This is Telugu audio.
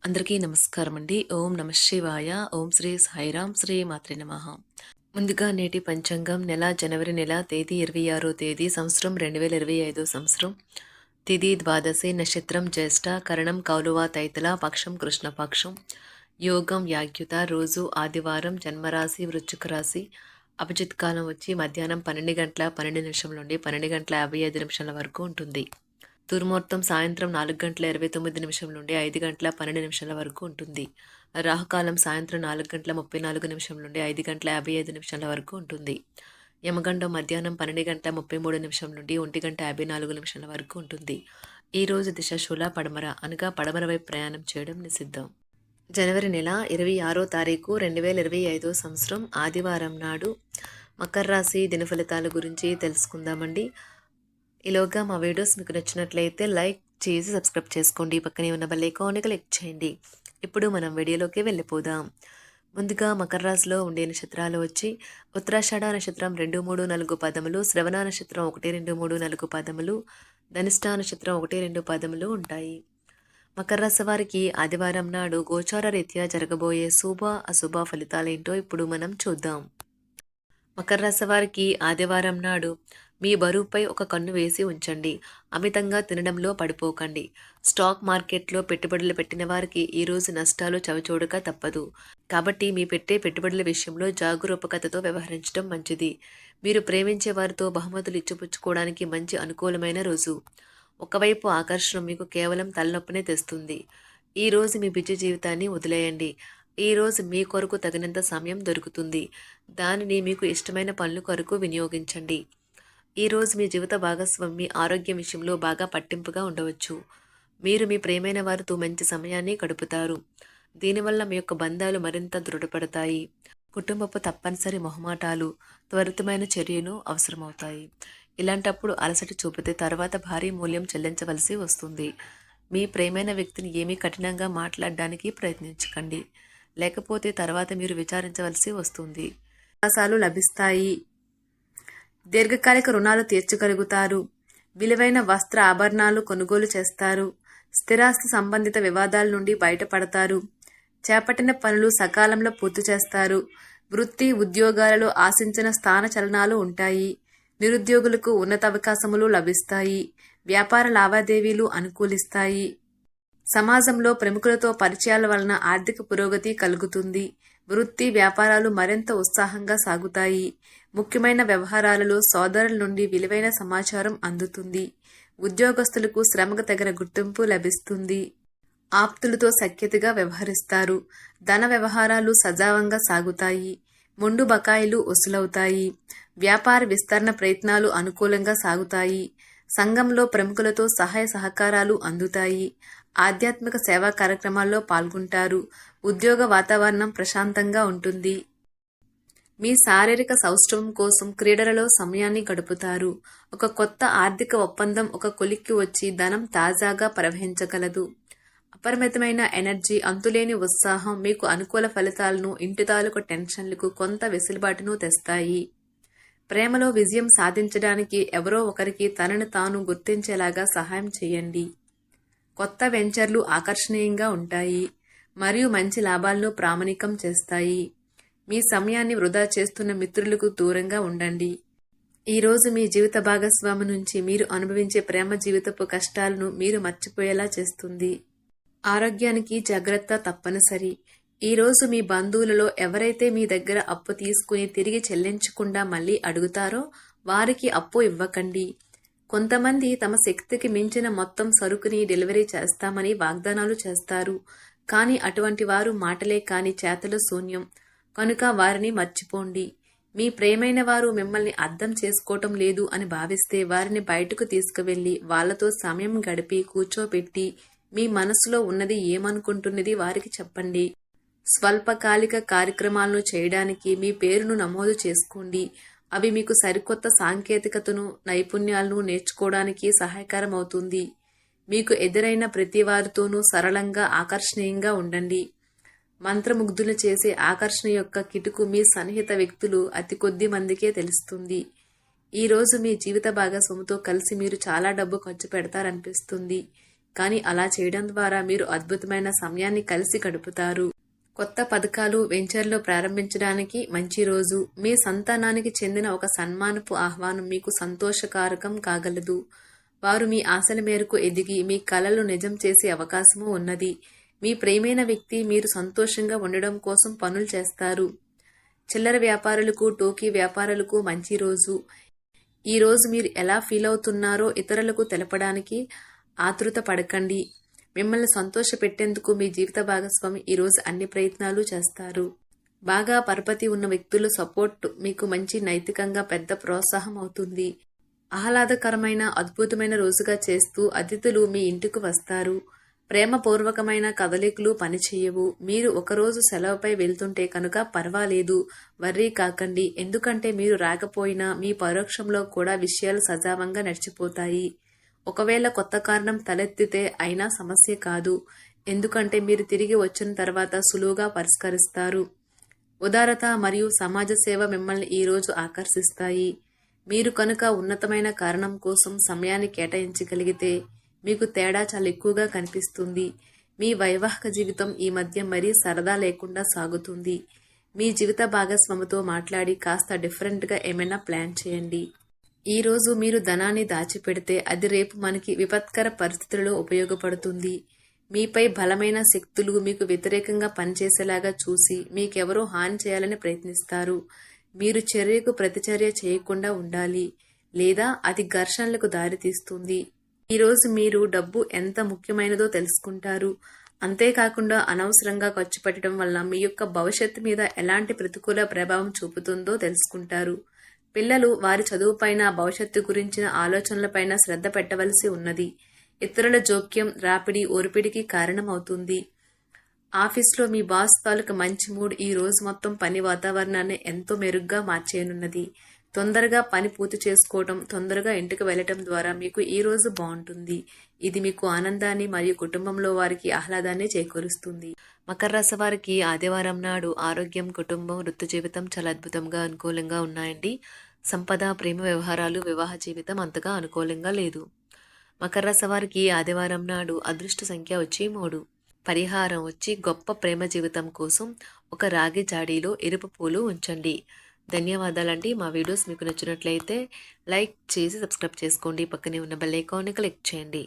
అందరికీ నమస్కారం అండి. ఓం నమ శివాయ. ఓం శ్రీ సాయిరాం. శ్రీ మాత్రే నమః. ముందుగా నేటి పంచాంగం నెల జనవరి నెల తేదీ 26వ తేదీ సంవత్సరం 2025 సంవత్సరం. తిథి ద్వాదశి, నక్షత్రం జ్యేష్ఠ, కరణం కౌలువ తైతల, పక్షం కృష్ణపక్షం, యోగం యాగ్యుత, రోజు ఆదివారం, జన్మరాశి వృశ్చిక రాశి. అభిజిత్ కాలం వచ్చి మధ్యాహ్నం 12 గంటల 12 నిమిషం నుండి 12 గంటల 55 నిమిషాల వరకు ఉంటుంది. దుర్ముహూర్తం సాయంత్రం 4 గంటల 29 నిమిషం నుండి 5 గంటల 12 నిమిషాల వరకు ఉంటుంది. రాహుకాలం సాయంత్రం 4 గంటల 34 నిమిషం నుండి 5 గంటల 55 నిమిషాల వరకు ఉంటుంది. యమగండం మధ్యాహ్నం 12 గంటల 33 నిమిషం నుండి 1 గంట 54 నిమిషాల వరకు ఉంటుంది. ఈ రోజు దిశ శూల పడమర, అనగా పడమర వైపు ప్రయాణం చేయడం నిషిద్ధం. జనవరి నెల 26వ తారీఖు 2025 సంవత్సరం ఆదివారం నాడు మకర రాశి దినఫలితాల గురించి తెలుసుకుందామండి. ఈలోగా మా వీడియోస్ మీకు నచ్చినట్లయితే లైక్ చేసి సబ్స్క్రైబ్ చేసుకోండి. పక్కనే ఉన్న బెల్ ఐకాన్ని క్లిక్ చేయండి. ఇప్పుడు మనం వీడియోలోకి వెళ్ళిపోదాం. ముందుగా మకర రాశిలో ఉండే నక్షత్రాలు వచ్చి ఉత్తరాషాఢ నక్షత్రం 2, 3, 4 పదములు, శ్రవణ నక్షత్రం 1, 2, 3, 4 పదములు, ధనిష్ఠ నక్షత్రం 1, 2 పదములు ఉంటాయి. మకర రాశి వారికి ఆదివారం నాడు గోచార రీత్యా జరగబోయే శుభ అశుభ ఫలితాలేంటో ఇప్పుడు మనం చూద్దాం. మకర రాశి వారికి ఆదివారం నాడు మీ బరువుపై ఒక కన్ను వేసి ఉంచండి. అమితంగా తినడంలో పడిపోకండి. స్టాక్ మార్కెట్లో పెట్టుబడులు పెట్టిన వారికి ఈరోజు నష్టాలు చవిచూడక తప్పదు. కాబట్టి మీ పెట్టుబడుల విషయంలో జాగరూకతతో వ్యవహరించడం మంచిది. మీరు ప్రేమించే వారితో బహుమతులు ఇచ్చిపుచ్చుకోవడానికి మంచి అనుకూలమైన రోజు. ఒకవైపు ఆకర్షణ మీకు కేవలం తలనొప్పినే తెస్తుంది. ఈరోజు మీ బిజీ జీవితాన్ని వదిలేయండి. ఈరోజు మీ కొరకు తగినంత సమయం దొరుకుతుంది. దానిని మీకు ఇష్టమైన పనుల కొరకు వినియోగించండి. ఈరోజు మీ జీవిత భాగస్వామి ఆరోగ్యం విషయంలో బాగా పట్టింపుగా ఉండవచ్చు. మీరు మీ ప్రేమైన వారితో మంచి సమయాన్ని గడుపుతారు. దీనివల్ల మీ యొక్క బంధాలు మరింత దృఢపడతాయి. కుటుంబపు తప్పనిసరి మొహమాటాలు, త్వరితమైన చర్యలు అవసరమవుతాయి. ఇలాంటప్పుడు అలసట చూపితే తర్వాత భారీ మూల్యం చెల్లించవలసి వస్తుంది. మీ ప్రేమైన వ్యక్తిని ఏమీ కఠినంగా మాట్లాడడానికి ప్రయత్నించకండి. లేకపోతే తర్వాత మీరు విచారించవలసి వస్తుంది. అవకాశాలు లభిస్తాయి. దీర్ఘకాలిక రుణాలు తీర్చగలుగుతారు. విలువైన వస్త్ర ఆభరణాలు కొనుగోలు చేస్తారు. స్థిరాస్తి సంబంధిత వివాదాల నుండి బయటపడతారు. చేపట్టిన పనులు సకాలంలో పూర్తి చేస్తారు. వృత్తి ఉద్యోగాలలో ఆశించిన స్థాన చలనాలు ఉంటాయి. నిరుద్యోగులకు ఉన్నత అవకాశములు లభిస్తాయి. వ్యాపార లావాదేవీలు అనుకూలిస్తాయి. సమాజంలో ప్రముఖులతో పరిచయాల వలన ఆర్థిక పురోగతి కలుగుతుంది. వృత్తి వ్యాపారాలు మరింత ఉత్సాహంగా సాగుతాయి. ముఖ్యమైన వ్యవహారాలలో సోదరుల నుండి విలువైన సమాచారం అందుతుంది. ఉద్యోగస్తులకు శ్రమకు తగిన గుర్తింపు లభిస్తుంది. ఆప్తులతో సఖ్యతగా వ్యవహరిస్తారు. ధన వ్యవహారాలు సజావంగా సాగుతాయి. మొండు బకాయిలు వసూలవుతాయి. వ్యాపార విస్తరణ ప్రయత్నాలు అనుకూలంగా సాగుతాయి. సంఘంలో ప్రముఖులతో సహాయ సహకారాలు అందుతాయి. ఆధ్యాత్మిక సేవా కార్యక్రమాల్లో పాల్గొంటారు. ఉద్యోగ వాతావరణం ప్రశాంతంగా ఉంటుంది. మీ శారీరక సౌష్ఠవం కోసం క్రీడలలో సమయాన్ని గడుపుతారు. ఒక కొత్త ఆర్థిక ఒప్పందం ఒక కొలిక్కి వచ్చి ధనం తాజాగా ప్రవహించగలదు. అపరిమితమైన ఎనర్జీ, అంతులేని ఉత్సాహం మీకు అనుకూల ఫలితాలను, ఇంటి తాలూకు టెన్షన్లకు కొంత వెసులుబాటును తెస్తాయి. ప్రేమలో విజయం సాధించడానికి ఎవరో ఒకరికి తనను తాను గుర్తించేలాగా సహాయం చేయండి. కొత్త వెంచర్లు ఆకర్షణీయంగా ఉంటాయి మరియు మంచి లాభాలను ప్రామాణికం చేస్తాయి. మీ సమయాన్ని వృధా చేస్తున్న మిత్రులకు దూరంగా ఉండండి. ఈరోజు మీ జీవిత భాగస్వామి నుంచి మీరు అనుభవించే ప్రేమ జీవితపు కష్టాలను మీరు మర్చిపోయేలా చేస్తుంది. ఆరోగ్యానికి జాగ్రత్త తప్పనిసరి. ఈరోజు మీ బంధువులలో ఎవరైతే మీ దగ్గర అప్పు తీసుకుని తిరిగి చెల్లించకుండా మళ్ళీ అడుగుతారో వారికి అప్పు ఇవ్వకండి. కొంతమంది తమ శక్తికి మించిన మొత్తం సరుకుని డెలివరీ చేస్తామని వాగ్దానాలు చేస్తారు. కానీ అటువంటి వారు మాటలే కాని చేతలు శూన్యం. కనుక వారిని మర్చిపోండి. మీ ప్రేమైన వారు మిమ్మల్ని అర్థం చేసుకోవటం లేదు అని భావిస్తే వారిని బయటకు తీసుకువెళ్లి వాళ్లతో సమయం గడిపి కూర్చోబెట్టి మీ మనసులో ఉన్నది ఏమనుకుంటున్నది వారికి చెప్పండి. స్వల్పకాలిక కార్యక్రమాలను చేయడానికి మీ పేరును నమోదు చేసుకోండి. అవి మీకు సరికొత్త సాంకేతికతను, నైపుణ్యాలను నేర్చుకోవడానికి సహాయకరం అవుతుంది. మీకు ఎదురైన ప్రతి వారితోనూ సరళంగా, ఆకర్షణీయంగా ఉండండి. మంత్రముగ్ధులు చేసే ఆకర్షణ యొక్క కిటుకు మీ సన్నిహిత వ్యక్తులు అతి కొద్ది మందికే తెలుస్తుంది. ఈరోజు మీ జీవిత భాగస్వామితో కలిసి మీరు చాలా డబ్బు ఖర్చు పెడతారనిపిస్తుంది. కానీ అలా చేయడం ద్వారా మీరు అద్భుతమైన సమయాన్ని కలిసి గడుపుతారు. కొత్త పథకాలు, వెంచర్లు ప్రారంభించడానికి మంచి రోజు. మీ సంతానానికి చెందిన ఒక సన్మానపు ఆహ్వానం మీకు సంతోషకారకం కాగలదు. వారు మీ ఆశల మేరకు ఎదిగి మీ కలలు నిజం చేసే అవకాశము ఉన్నది. మీ ప్రియమైన వ్యక్తి మీరు సంతోషంగా ఉండడం కోసం పనులు చేస్తారు. చిల్లర వ్యాపారులకు, టోకీ వ్యాపారులకు మంచి రోజు. ఈ రోజు మీరు ఎలా ఫీల్ అవుతున్నారో ఇతరులకు తెలపడానికి ఆతృత పడకండి. మిమ్మల్ని సంతోషపెట్టేందుకు మీ జీవిత భాగస్వామి ఈరోజు అన్ని ప్రయత్నాలు చేస్తారు. బాగా పరపతి ఉన్న వ్యక్తుల సపోర్ట్ మీకు మంచి నైతికంగా పెద్ద ప్రోత్సాహం అవుతుంది. ఆహ్లాదకరమైన అద్భుతమైన రోజుగా చేస్తూ అతిథులు మీ ఇంటికి వస్తారు. ప్రేమపూర్వకమైన కదలికలు పనిచేయవు. మీరు ఒకరోజు సెలవుపై వెళ్తుంటే కనుక పర్వాలేదు, వర్రీ కాకండి. ఎందుకంటే మీరు రాకపోయినా మీ పరోక్షంలో కూడా విషయాలు సజావంగా నడిచిపోతాయి. ఒకవేళ కొత్త కారణం తలెత్తితే అయినా సమస్య కాదు. ఎందుకంటే మీరు తిరిగి వచ్చిన తర్వాత సులువుగా పరిష్కరిస్తారు. ఉదారత మరియు సమాజ సేవ మిమ్మల్ని ఈరోజు ఆకర్షిస్తాయి. మీరు కనుక ఉన్నతమైన కారణం కోసం సమయాన్ని కేటాయించగలిగితే మీకు తేడా చాలా ఎక్కువగా కనిపిస్తుంది. మీ వైవాహిక జీవితం ఈ మధ్య మరీ సరదా లేకుండా సాగుతుంది. మీ జీవిత భాగస్వామితో మాట్లాడి కాస్త డిఫరెంట్గా ఏమైనా ప్లాన్ చేయండి. ఈ రోజు మీరు ధనాన్ని దాచిపెడితే అది రేపు మనకి విపత్కర పరిస్థితులలో ఉపయోగపడుతుంది. మీపై బలమైన శక్తులు మీకు వ్యతిరేకంగా పనిచేసేలాగా చూసి మీకెవరో హాని చేయాలని ప్రయత్నిస్తారు. మీరు చర్యకు ప్రతిచర్య చేయకుండా ఉండాలి, లేదా అది ఘర్షణలకు దారితీస్తుంది. ఈరోజు మీరు డబ్బు ఎంత ముఖ్యమైనదో తెలుసుకుంటారు. అంతేకాకుండా అనవసరంగా ఖర్చు పెట్టడం వల్ల మీ యొక్క భవిష్యత్తు మీద ఎలాంటి ప్రతికూల ప్రభావం చూపుతుందో తెలుసుకుంటారు. పిల్లలు వారి చదువుపైన, భవిష్యత్తు గురించిన ఆలోచనలపైన శ్రద్ధ పెట్టవలసి ఉన్నది. ఇతరుల జోక్యం, రాపిడి, ఒరిపిడికి కారణమవుతుంది. ఆఫీస్లో మీ బాస్ తాలూకు మంచి మూడ్ ఈ రోజు మొత్తం పని వాతావరణాన్ని ఎంతో మెరుగ్గా మార్చేయనున్నది. తొందరగా పని పూర్తి చేసుకోవటం, తొందరగా ఇంటికి వెళ్లటం ద్వారా మీకు ఈ రోజు బాగుంటుంది. ఇది మీకు ఆనందాన్ని మరియు కుటుంబంలో వారికి ఆహ్లాదాన్ని చేకూరుస్తుంది. మకర రాశి వారికి ఆదివారం నాడు ఆరోగ్యం, కుటుంబం, వృత్తి జీవితం చాలా అద్భుతంగా అనుకూలంగా ఉన్నాయండి. సంపద, ప్రేమ వ్యవహారాలు, వివాహ జీవితం అంతగా అనుకూలంగా లేదు. మకర రాశి వారికి ఆదివారం నాడు అదృష్ట సంఖ్య వచ్చి 3. పరిహారం వచ్చి గొప్ప ప్రేమ జీవితం కోసం ఒక రాగి జాడీలో ఎరుపు పూలు ఉంచండి. ధన్యవాదాలండి. మా వీడియోస్ మీకు నచ్చినట్లయితే లైక్ చేసి సబ్స్క్రైబ్ చేసుకోండి. పక్కనే ఉన్న బెల్ ఐకాన్ని క్లిక్ చేయండి.